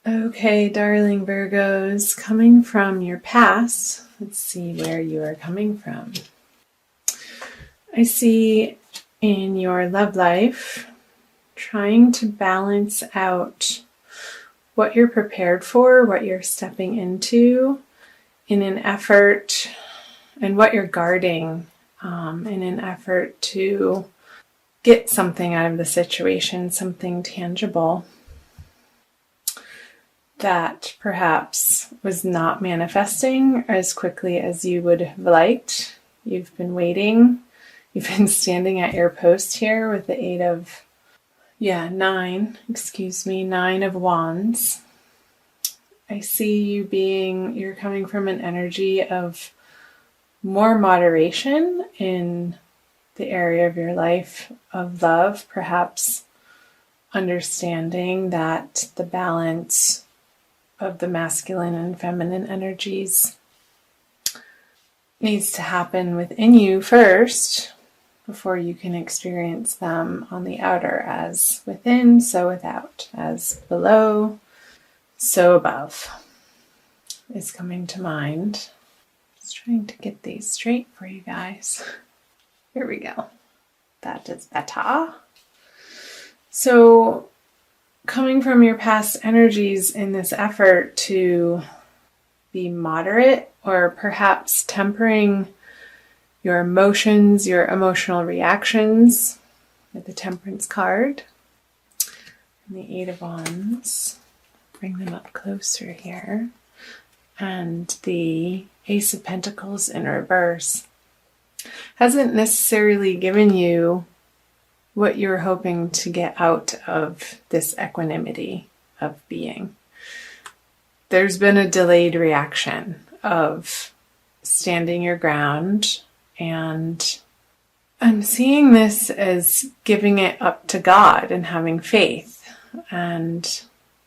Okay, darling Virgos, coming from your past, let's see where you are coming from. I see in your love life trying to balance out what you're prepared for, what you're stepping into in an effort, and what you're guarding in an effort to get something out of the situation, something tangible that perhaps was not manifesting as quickly as you would have liked. You've been waiting. You've been standing at your post here with the nine of wands. I see you're coming from an energy of more moderation in the area of your life of love, perhaps understanding that the balance of the masculine and feminine energies needs to happen within you first before you can experience them on the outer, as within, so without, as below, so above is coming to mind. Just trying to get these straight for you guys. Here we go. That is better. So, coming from your past energies in this effort to be moderate, or perhaps tempering your emotions, your emotional reactions with the Temperance card and the Eight of Wands. Bring them up closer here. And the Ace of Pentacles in reverse hasn't necessarily given you what you're hoping to get out of this equanimity of being. There's been a delayed reaction of standing your ground, and I'm seeing this as giving it up to God and having faith and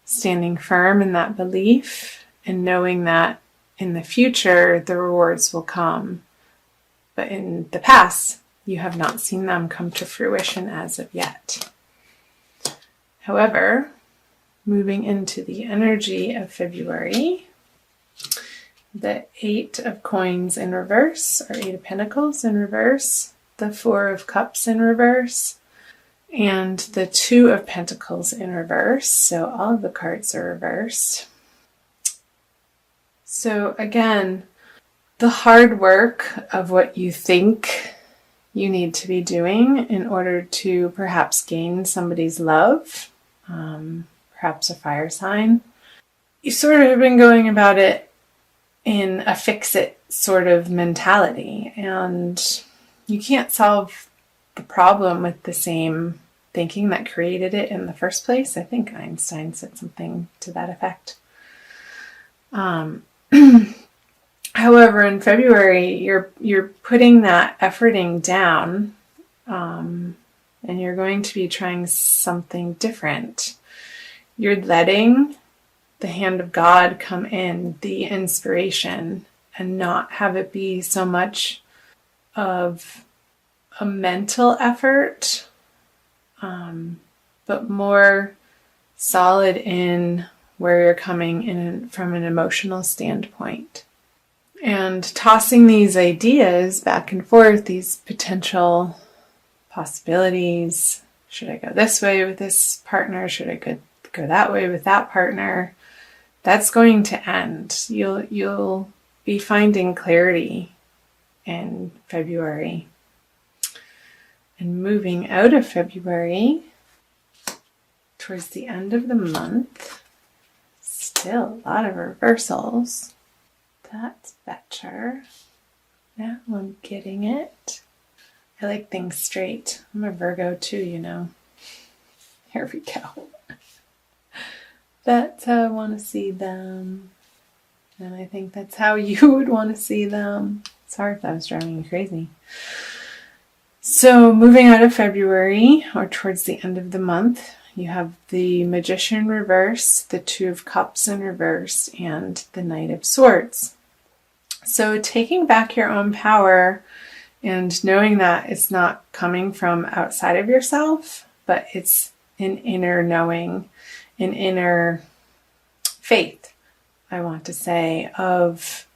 standing firm in that belief and knowing that in the future the rewards will come. But in the past, you have not seen them come to fruition as of yet. However, moving into the energy of February, the Eight of Coins in reverse, or Eight of Pentacles in reverse, the Four of Cups in reverse, and the Two of Pentacles in reverse. So all of the cards are reversed. So again, the hard work of what you think you need to be doing in order to perhaps gain somebody's love, perhaps a fire sign. You sort of have been going about it in a fix-it sort of mentality, and you can't solve the problem with the same thinking that created it in the first place. I think Einstein said something to that effect. However, in February, you're putting that efforting down, and you're going to be trying something different. You're letting the hand of God come in, the inspiration, and not have it be so much of a mental effort, but more solid in where you're coming in from an emotional standpoint. And tossing these ideas back and forth, these potential possibilities. Should I go this way with this partner? Should I go that way with that partner? That's going to end. You'll be finding clarity in February. And moving out of February, towards the end of the month, still a lot of reversals. That's better. Now I'm getting it. I like things straight. I'm a Virgo too, you know. Here we go. That's how I want to see them. And I think that's how you would want to see them. Sorry if that was driving you crazy. So moving out of February, or towards the end of the month, you have the Magician reverse, the Two of Cups in reverse, and the Knight of Swords. So taking back your own power and knowing that it's not coming from outside of yourself, but it's an inner knowing, an inner faith, I want to say, of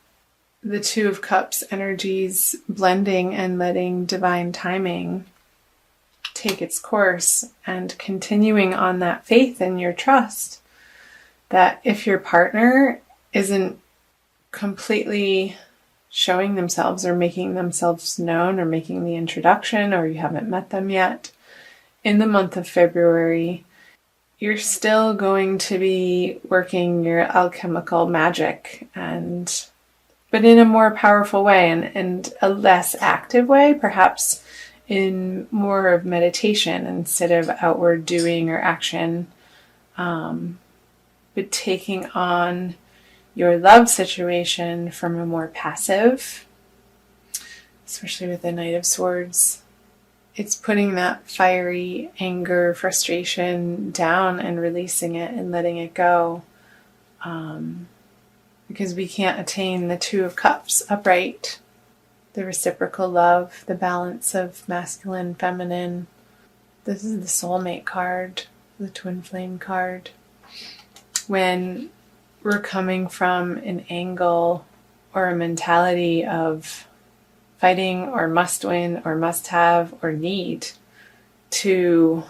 the Two of Cups energies blending and letting divine timing take its course, and continuing on that faith and your trust that if your partner isn't completely showing themselves or making themselves known or making the introduction, or you haven't met them yet, in the month of February, you're still going to be working your alchemical magic, but in a more powerful way and a less active way, perhaps in more of meditation instead of outward doing or action, but taking on your love situation from a more passive, especially with the Knight of Swords. It's putting that fiery anger, frustration down and releasing it and letting it go. Because we can't attain the Two of Cups upright, the reciprocal love, the balance of masculine, feminine. This is the soulmate card, the twin flame card. When we're coming from an angle or a mentality of fighting or must win or must have or need to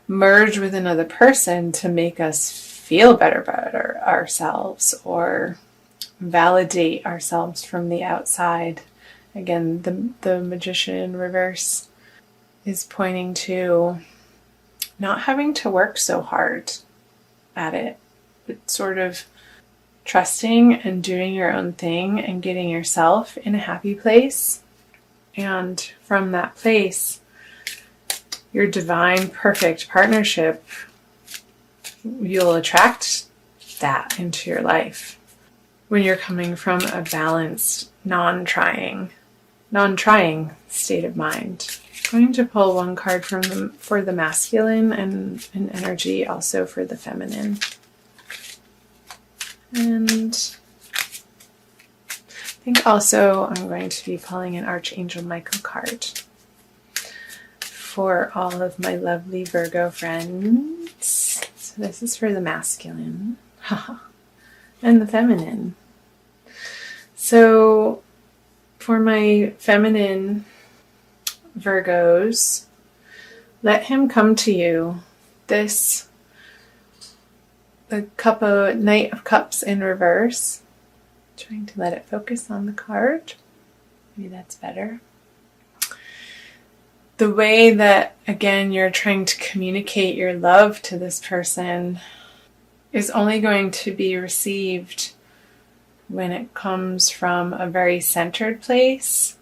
merge with another person to make us feel better about ourselves or validate ourselves from the outside. Again, the Magician in reverse is pointing to not having to work so hard at it, but sort of trusting and doing your own thing and getting yourself in a happy place. And from that place, your divine, perfect partnership, you'll attract that into your life when you're coming from a balanced, non-trying state of mind. I'm going to pull one card for the masculine and an energy also for the feminine. And I think also I'm going to be pulling an Archangel Michael card for all of my lovely Virgo friends. So this is for the masculine and the feminine. So for my feminine Virgos, let him come to you. The Knight of Cups in reverse. Trying to let it focus on the card. Maybe that's better. The way that, again, you're trying to communicate your love to this person is only going to be received when it comes from a very centered place,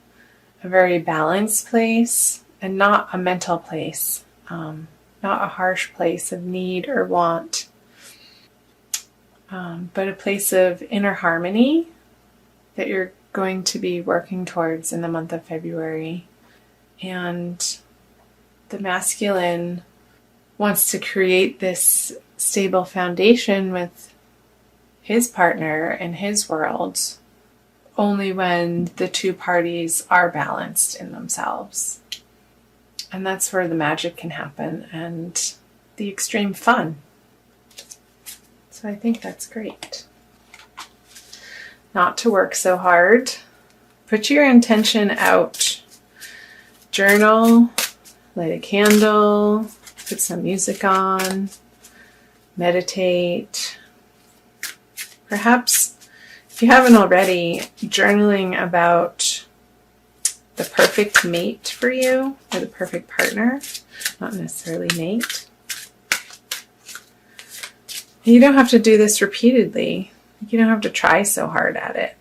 a very balanced place, and not a mental place, not a harsh place of need or want. But a place of inner harmony that you're going to be working towards in the month of February. And the masculine wants to create this stable foundation with his partner and his world only when the two parties are balanced in themselves. And that's where the magic can happen and the extreme fun. So I think that's great. Not to work so hard. Put your intention out. Journal, light a candle, put some music on, meditate. Perhaps, if you haven't already, journaling about the perfect mate for you, or the perfect partner, not necessarily mate. You don't have to do this repeatedly. You don't have to try so hard at it.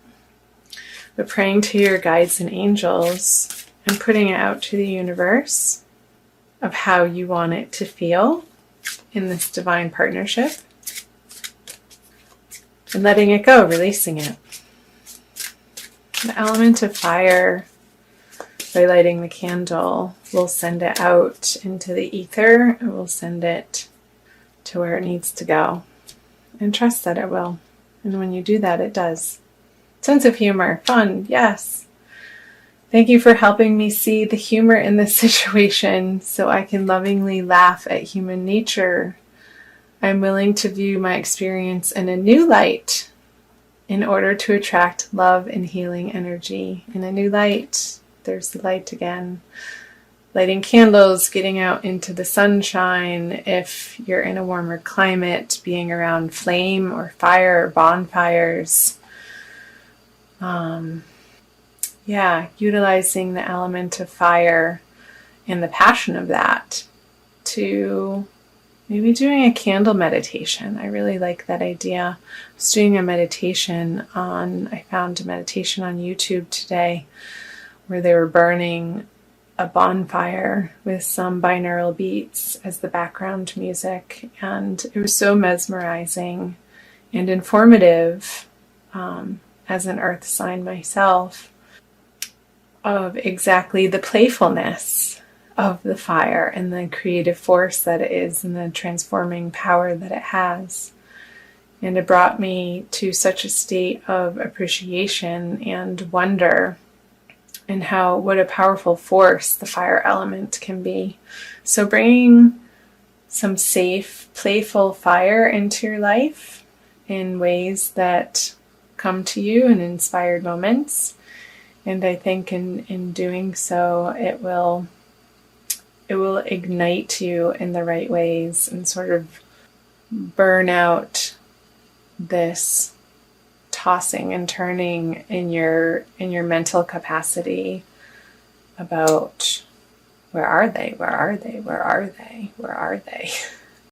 But praying to your guides and angels and putting it out to the universe of how you want it to feel in this divine partnership. And letting it go, releasing it. The element of fire, by lighting the candle, will send it out into the ether. It will send it to where it needs to go. And trust that it will. And when you do that, it does. Sense of humor, fun, yes. Thank you for helping me see the humor in this situation so I can lovingly laugh at human nature I'm willing to view my experience in a new light in order to attract love and healing energy. In a new light, there's the light again. Lighting candles, getting out into the sunshine. If you're in a warmer climate, being around flame or fire or bonfires. Utilizing the element of fire and the passion of that to maybe doing a candle meditation. I really like that idea. I was doing a meditation I found a meditation on YouTube today where they were burning a bonfire with some binaural beats as the background music. And it was so mesmerizing and informative, as an earth sign myself, of exactly the playfulness of the fire and the creative force that it is and the transforming power that it has. And it brought me to such a state of appreciation and wonder and what a powerful force the fire element can be. So bringing some safe, playful fire into your life in ways that come to you in inspired moments. And I think in doing so, it will ignite you in the right ways and sort of burn out this tossing and turning in your mental capacity about where are they?